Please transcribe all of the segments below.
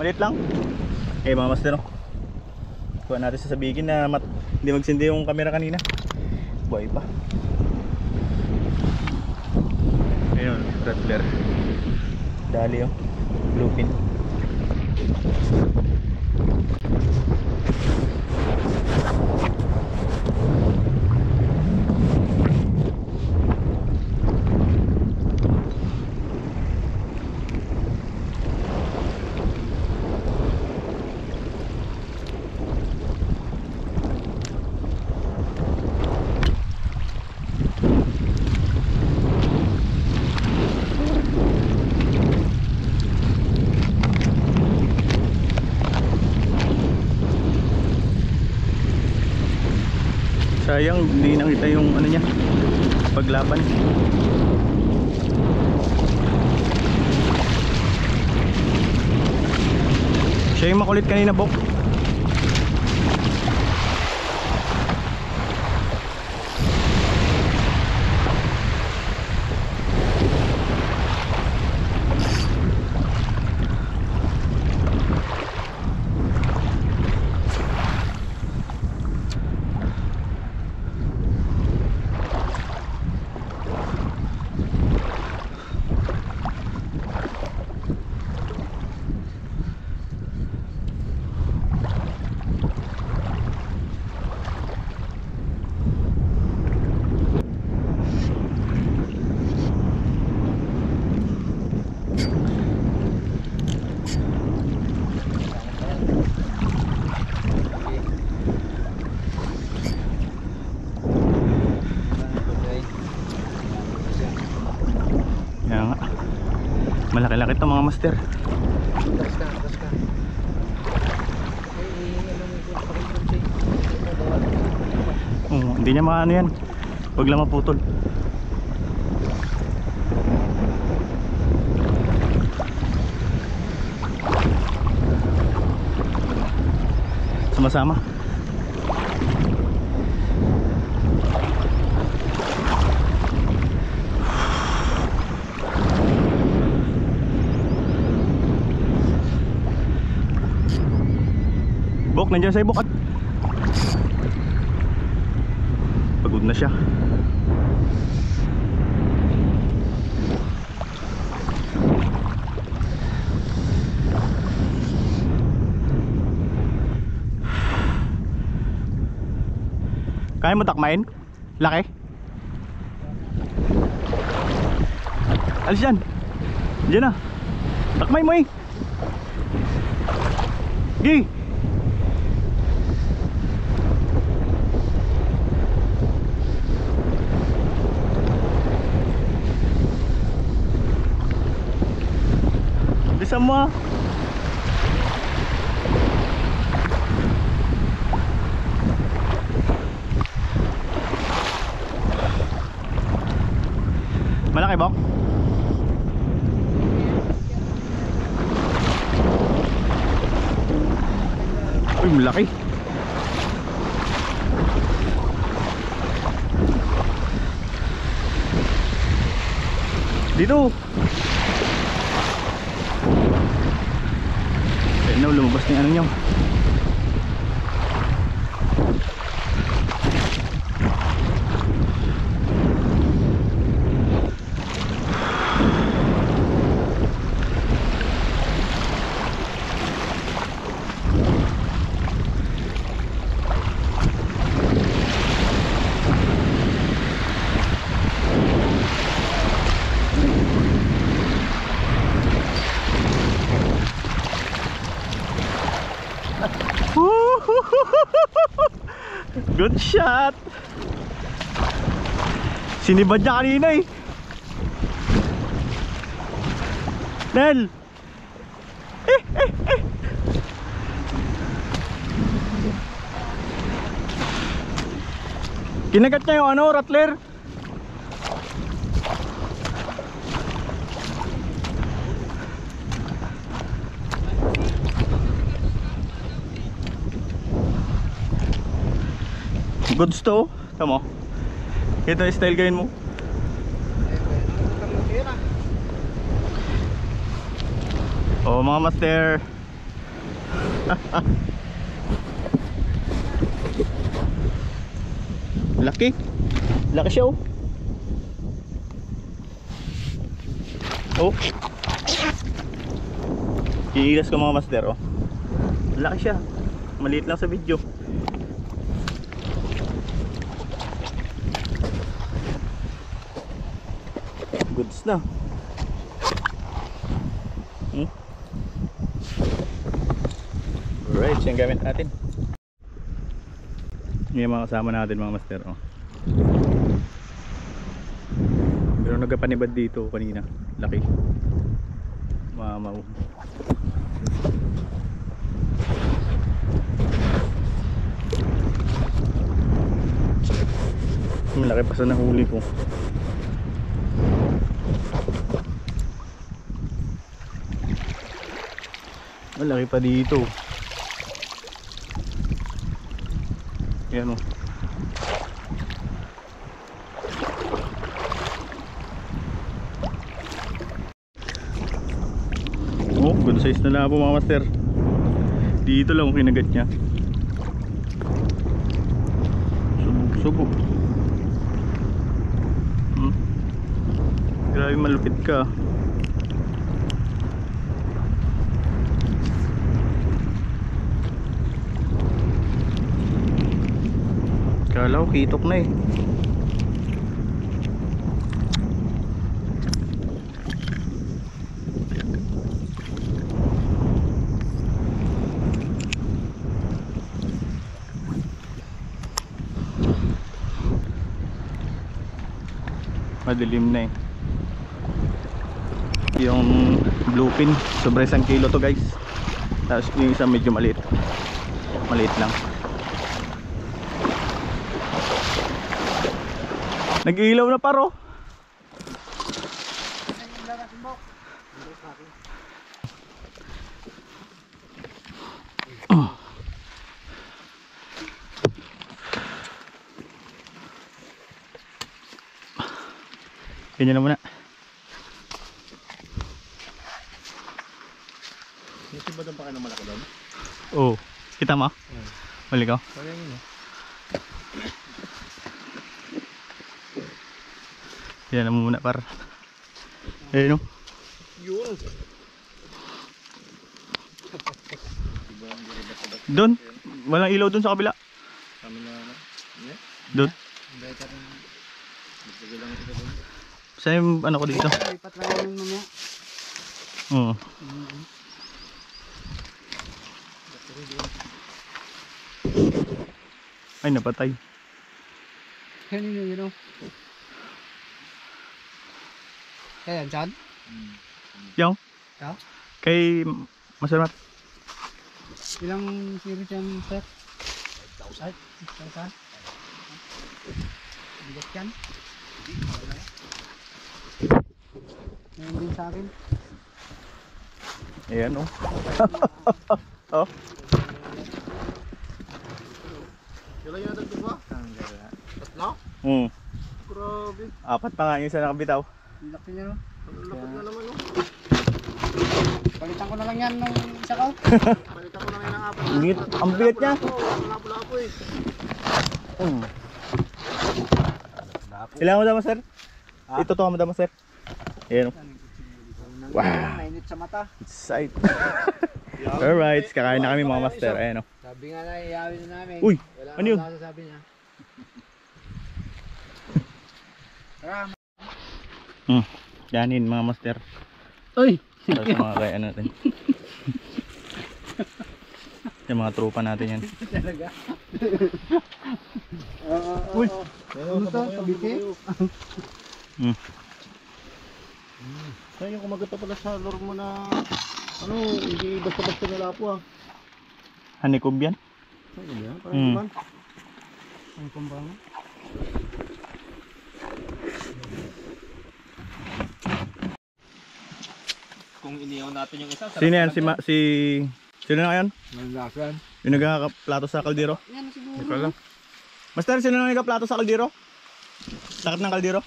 Malit lang. Eh mga master, no? Kuha natin sa sabigin na hindi magsindi yung camera kanina. Buhay pa. Ayun, rattler. Dali, oh. Bluefin. Sayang, hindi nakita yung ano niya, paglaban. Siya yung makulit kanina, Bok. Malaki-laki ito mga master. Hindi niya maano yan. Huwag lang maputol. Sama-sama. Bok, nandiyan sa'yo, Bok. Pagod na siya. Kaya mo takmain? Laki? Alis yan. Diyan na. Takmay mo eh. Gi. Bisa mo. Malaki, Bok? Uy, malaki. Dito. Ayun na, lumabas na yung ano nyo. Good shot. Sinibad niya kanina eh. Nel. Kinagat niya yung ano, rattler. Goods to, tamo. Ito yung style gawin mo. Oh mga master, Laki. Laki siya oh. Oh. Iilas ko mga master oh. Laki siya. Maliit lang sa video. Goods na. Alright, siyang gamit natin. Yung mga kasama natin mga master oh. Pero nagkapanibad dito kanina. Laki. Mamaw. Malaki pa sa nahuli ko. Malaki pa dito. Yan o. Oh, good size na lang po mga master. Dito lang ang kinagat niya. Subok. Grabe malupit ka. Kala ko kitok na eh. Madilim na eh. Yung bluefin sobrang 1 kilo to guys. Tapos yung isa medyo maliit. Maliit lang. Nag-iilaw na paro. Ganyan na muna. Kasi ba doon pa kayo na malaki doon? Oo. Kita mo? Balik ko. Kaya yun eh. Yan na muna par. Ayun o. Yun. Doon. Walang ilaw doon sa kabila. Kami na ano? Doon. Dahil ka rin. Magpagod lang ito doon. Saan yung ano ko dito? Lipat lang yung mamaya. Oo. Ay napatay. Kanino yun o? Kaya yan, John? Yung? Ikaw? Kay Masarmat. Ilang series yan, sir? 5,000. 6,000? Bigat yan? Ngayon din sa akin. Ayan o. Oh. Kailan yung natagdag ba? Tatlo? Grabe. 4 pa nga yung isa nakabitaw. Ang laki niya no? Ang lapad na naman oh. Palitan ko na lang yan nung isa ko. Palitan ko na ngayon ng 4. Ang bigat niya. Lapo-lapo eh. Ilan mo daw sir? Ito to mo daw sir. Ayan o. Wow. Mainit sa mata. Sight. Alright, kakain na kami mga master. Ayan o. Sabi nga na, iyawin na namin. Uy, Wala ano yun? sabi niya. Tara. Yanin mga master. Uy! Para sa mga kaya natin. Yung mga tropa natin yan. Talaga. Uy! Ano to? Kabiti? Kaya yung kumagat pa pala sa lure mo na ano, hindi basta-basta nalapo ah. Honeycomb yan? Ano yan? Parang naman. Ang kumbang. Kung iniyaw natin yung isa, Sino yan? Sino na yan? Malakan. Yung nagkakaplato sa kaldero? Yan siguro. Ikaw lang. Master, sino na nagkaplato sa kaldero? Sakit ng kaldero?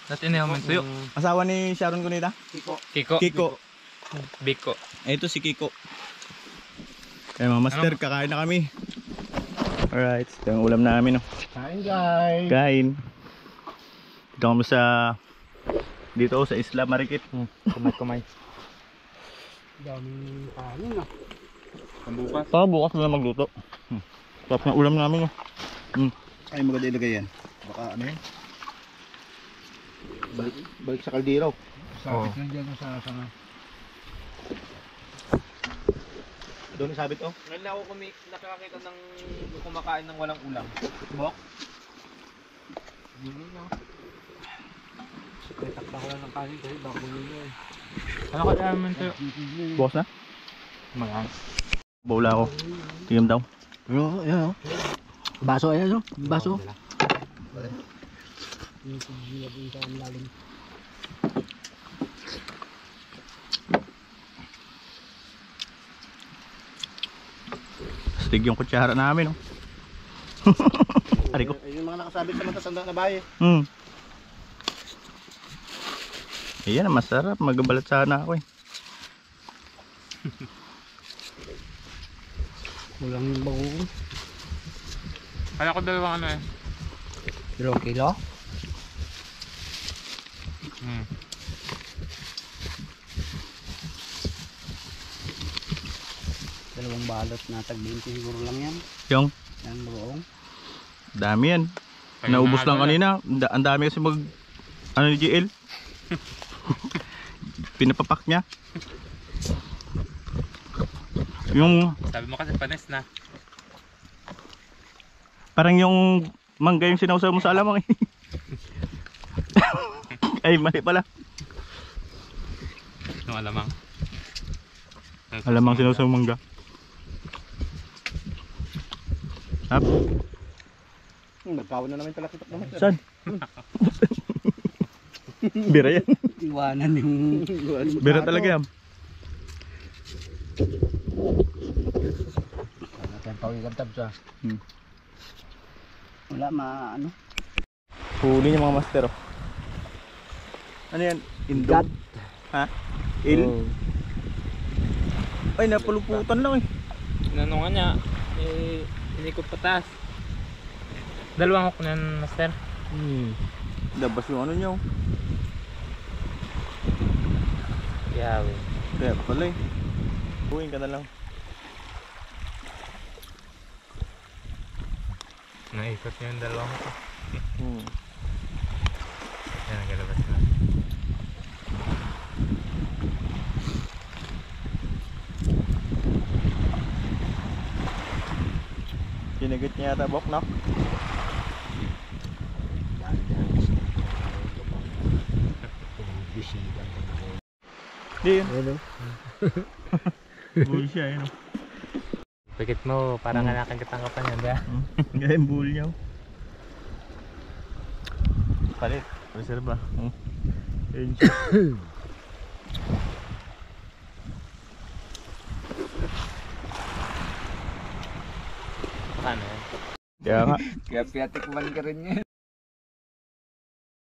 Dati na yung tuyo. Asawa ni Sharon Cunita? Kiko. Kiko. Biko. Ito si Kiko. Kaya mga master, kakain na kami. Alright, ito yung ulam namin. Oh. Kain guys. Kain. Dito kami dito sa Isla Marikit. Kumay. Daming kanin ah. Bukas? Bukas na lang magluto. Tapos na ulam namin. Ay, maganda ilagay yan. Baka ano yan? Balik sa kaldero. Sabit lang dyan sa sanga. Doon sabit oh. Ngayon ako nakakita ng kumakain ng walang ulam. Bok? Hindi na. Takta ko lang ng kanin kasi bako yun eh. Ano ka naman ito? Bukas na? Magang. Bawla ako. Tingam daw. Pero, yan oh. Baso ayan oh. Baso. Stig yung kutsara namin. Oh. Ari ko. Yung mga nakasabit sa matasanda na bahay. Ayan, masarap. Magbalat sana ako eh. Walang bago. Kala ko dalawang ano eh. 2 kilo? Dalawang balot na tag-20 siguro lang yan. Yung Yan buong. dami yan. Naubos lang kanina. Ang dami kasi ano ni GL. Pinapapak niya. Yung Sabi mo kasi panis na. parang yung mangga yung sinausaw mo sa alamang eh. Ay, mali pala. Yung alamang. Alamang sinausaw mangga. Hap. Nagkawan na naman pala kitok naman. Saan? Bira yan. Iwanan yung... Bira talaga yan. Natin pawigantab siya. Wala ano. Huli niya mga master. Oh. Ano yan? Indog? Ha? Il? Ay, napuluputan lang eh. Ano nga niya? Inikot patas. Dalawang hook na yan, master. Dabas yung ano niya. Oh. Yawi. Kaya pala eh. Buhin ka na lang. Naikot niya yung dalawang hook. Hmm. Yan, nagalabas na. Kinagit niya yata bok, no? Di yun. Bull siya yun. Pikit mo, parang anakan katangkapan yan, ba? Gaya yung bull niya. Palit. Reserva. Ayun siya. Paano yan? Kaya nga. Kaya piyatik man ka rin yan.